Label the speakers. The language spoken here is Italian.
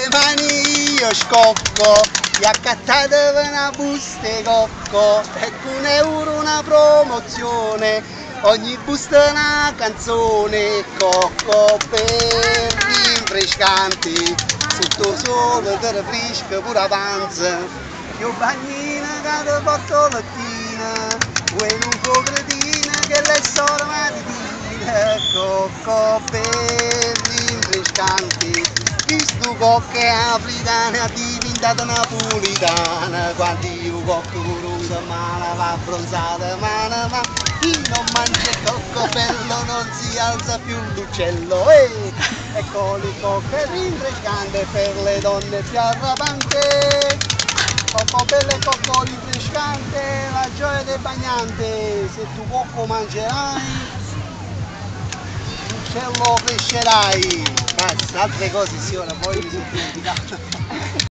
Speaker 1: le mani io scocco, gli accattate una busta di cocco, ecco €1 una promozione, ogni busta una canzone, cocco per rinfrescanti, sotto il sole te fresca pure la panza, io bagnina che ti porto lattina, vuoi non può cretina che le sole mattina, cocco per rinfrescanti, visto cocco è africana è diventata napolitana, quando io cocco curunga mano va abbronzata mano va, chi non mangia il cocco bello non si alza più l'uccello, ecco le cocche rinfrescante per le donne più arrabante. Cocco bello e cocco rinfrescante, la gioia del bagnante, se tu cocco mangerai, l'uccello crescerai. Basta, altre cose sì, ora poi mi sono dimenticato.